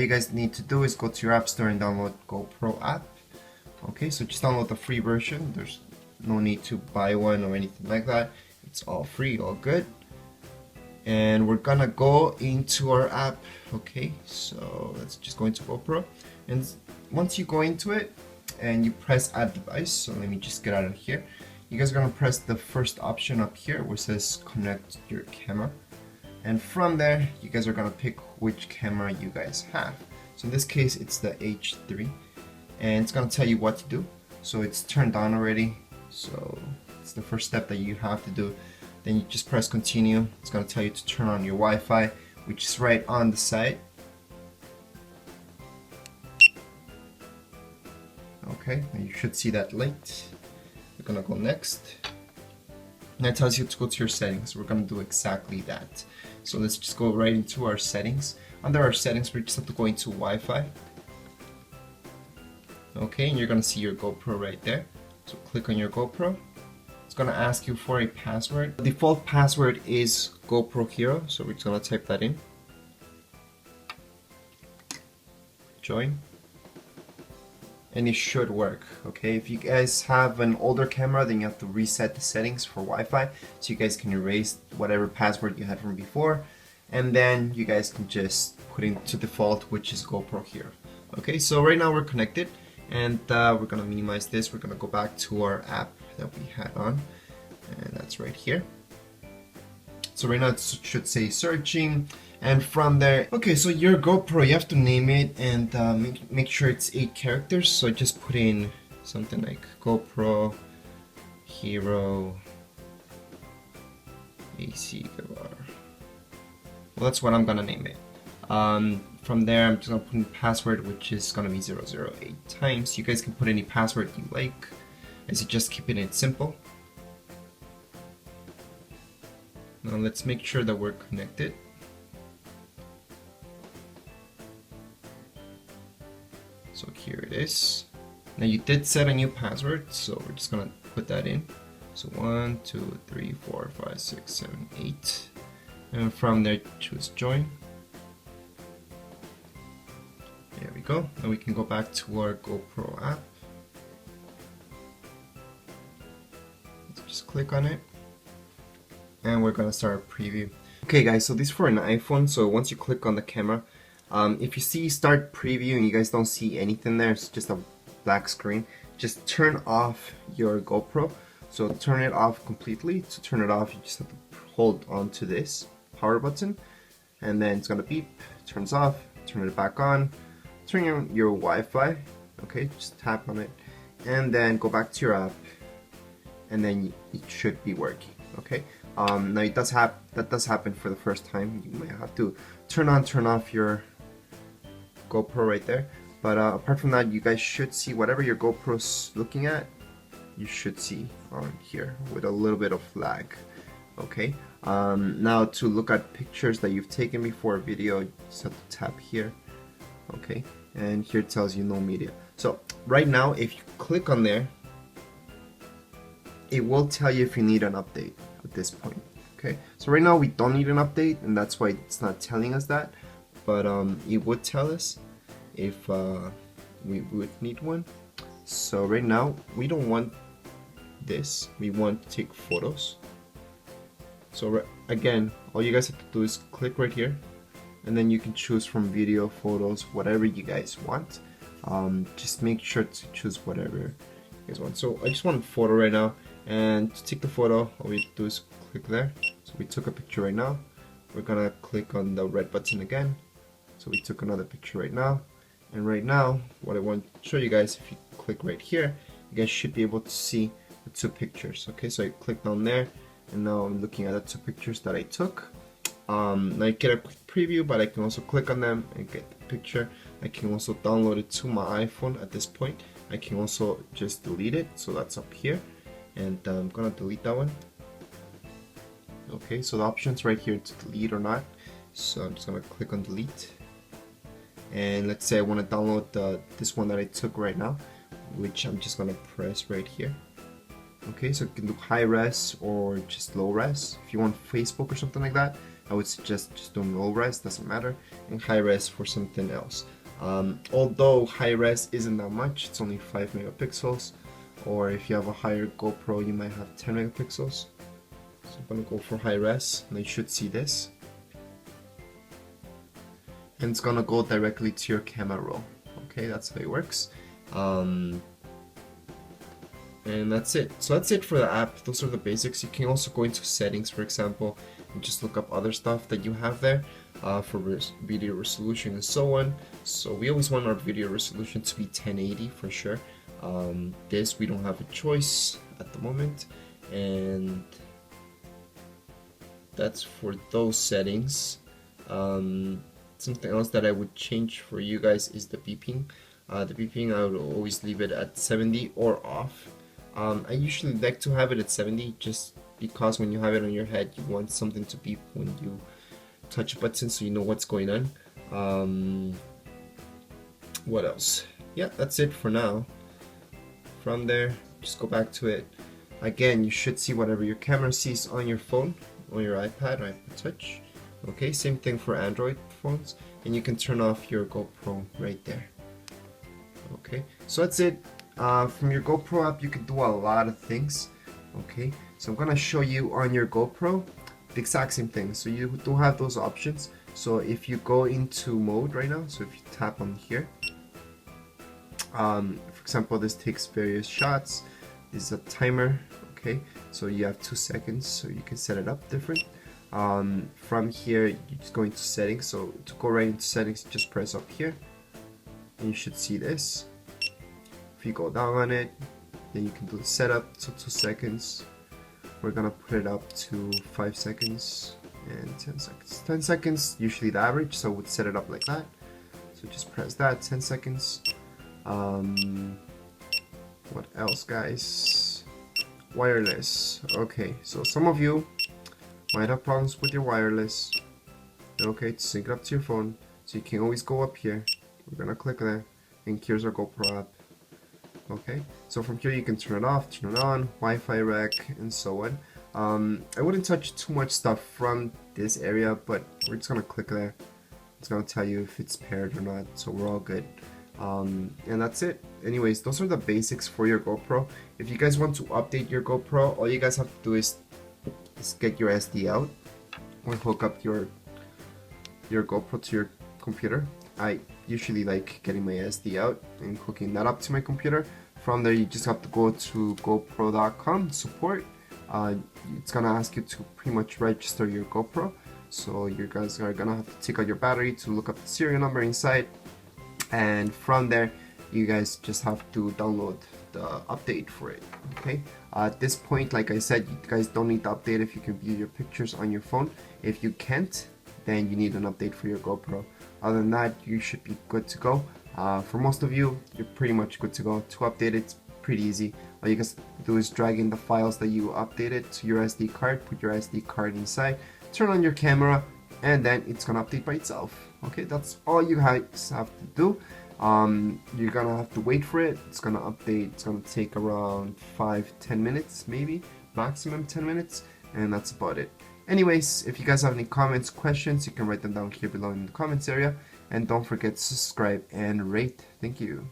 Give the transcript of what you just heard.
you guys need to do is go to your app store and download GoPro app. Okay, so just download the free version. There's no need to buy one or anything like that. It's all free, all good. And we're gonna go into our app. Okay, so let's just go into GoPro, and once you go into it and you press add device, so let me just get out of here. You guys are gonna press the first option up here which says connect your camera, and from there you guys are gonna pick which camera you guys have. So in this case it's the H3, and it's gonna tell you what to do. So it's turned on already, so it's the first step that you have to do. Then you just press continue. It's gonna tell you to turn on your Wi-Fi, which is right on the side. Okay, and you should see that light. We're gonna go next. And it tells you to go to your settings. We're gonna do exactly that. So let's just go right into our settings. Under our settings, we just have to go into Wi-Fi. Okay, and you're gonna see your GoPro right there. So click on your GoPro. It's gonna ask you for a password. The default password is GoPro Hero, so we're just gonna type that in. Join. And it should work. Okay, if you guys have an older camera, then you have to reset the settings for Wi-Fi, so you guys can erase whatever password you had from before, and then you guys can just put into default, which is GoPro Hero. Okay, so right now we're connected, and we're gonna minimize this. We're gonna go back to our app that we had on, and that's right here. So right now it should say searching, and from there, okay, so your GoPro, you have to name it, and make sure it's 8 characters. So just put in something like GoPro Hero AC. Well, that's what I'm gonna name it. From there, I'm just gonna put in password, which is gonna be 008 times. You guys can put any password you like, as you just keeping it simple. Now let's make sure that we're connected. So here it is. Now you did set a new password, so we're just gonna put that in. So 1, 2, 3, 4, 5, 6, 7, 8. And from there, choose join. There we go. Now we can go back to our GoPro app. Let's just click on it. And we're gonna start a preview. Okay guys, so this is for an iPhone, so once you click on the camera, if you see start preview and you guys don't see anything there, it's just a black screen, just turn off your GoPro. So turn it off completely. To turn it off, you just have to hold on to this power button, and then it's gonna beep, turns off, turn it back on, turn on your Wi-Fi, okay, just tap on it, and then go back to your app, and then it should be working, okay. Now that does happen for the first time. You might have to turn on, turn off your GoPro right there. But apart from that, you guys should see whatever your GoPro's looking at. You should see on here with a little bit of lag. Okay. Now to look at pictures that you've taken before a video, you just have to tap here. Okay. And here it tells you no media. So right now, if you click on there, it will tell you if you need an update at this point. Okay, so right now we don't need an update, and that's why it's not telling us that, but it would tell us if we would need one. So right now we don't want this, we want to take photos. So again, all you guys have to do is click right here, and then you can choose from video, photos, whatever you guys want. Just make sure to choose whatever you guys want. So I just want a photo right now. And to take the photo, all we do is click there. So we took a picture right now. We're gonna click on the red button again. So we took another picture right now. And right now, what I want to show you guys, if you click right here, you guys should be able to see the 2 pictures. Okay, so I clicked on there, and now I'm looking at the 2 pictures that I took. Now I get a quick preview, but I can also click on them and get the picture. I can also download it to my iPhone at this point. I can also just delete it, so that's up here. And I'm gonna delete that one. Okay, so the options right here to delete or not. So I'm just gonna click on delete. And let's say I want to download this one that I took right now, which I'm just gonna press right here. Okay, so you can do high res or just low res. If you want Facebook or something like that, I would suggest just doing low res, doesn't matter, and high res for something else. Although high res isn't that much, it's only 5 megapixels, or if you have a higher GoPro you might have 10 megapixels. So I'm gonna go for high res, and you should see this. And it's gonna go directly to your camera roll. Okay, that's how it works. And that's it. So that's it for the app. Those are the basics. You can also go into settings, for example, and just look up other stuff that you have there for video resolution and so on. So we always want our video resolution to be 1080 for sure. This we don't have a choice at the moment, and that's for those settings. Something else that I would change for you guys is the beeping. The beeping I would always leave it at 70 or off. I usually like to have it at 70 just because when you have it on your head you want something to beep when you touch a button so you know what's going on. What else? Yeah, that's it for now. From there, just go back to it. Again, you should see whatever your camera sees on your phone, on your iPad or iPod Touch. Okay, same thing for Android phones, and you can turn off your GoPro right there. Okay, so that's it. From your GoPro app you can do a lot of things. Okay, so I'm gonna show you on your GoPro the exact same thing. So you do have those options. So if you go into mode right now, so if you tap on here, for example, this takes various shots. This is a timer. Okay, so you have 2 seconds, so you can set it up different. From here you just go into settings. So to go right into settings, just press up here and you should see this. If you go down on it, then you can do the setup. So 2 seconds. We're gonna put it up to 5 seconds and 10 seconds. 10 seconds, usually the average, so we'd set it up like that. So just press that, 10 seconds. What else, guys? Wireless. Okay, so some of you might have problems with your wireless. Okay, to sync it up to your phone, so you can always go up here. We're gonna click there, and here's our GoPro app. Okay, so from here you can turn it off, turn it on, Wi-Fi rec, and so on. I wouldn't touch too much stuff from this area, but we're just gonna click there. It's gonna tell you if it's paired or not, so we're all good. And that's it. Anyways, those are the basics for your GoPro. If you guys want to update your GoPro, all you guys have to do is get your SD out or hook up your GoPro to your computer. I usually like getting my SD out and hooking that up to my computer. From there you just have to go to GoPro.com support. It's gonna ask you to pretty much register your GoPro. So you guys are gonna have to take out your battery to look up the serial number inside, and from there you guys just have to download the update for it. Okay, at this point, like I said, you guys don't need to update if you can view your pictures on your phone. If you can't, then you need an update for your GoPro. Other than that, you should be good to go. For most of you, you're pretty much good to go. To update it's pretty easy. All you guys do is drag in the files that you updated to your SD card, put your SD card inside, turn on your camera, and then it's gonna update by itself. Okay, that's all you guys have to do. You're gonna have to wait for it. It's gonna update. It's gonna take around 5-10 minutes, maybe maximum 10 minutes, and that's about it. Anyways, if you guys have any comments, questions, you can write them down here below in the comments area, and don't forget to subscribe and rate. Thank you.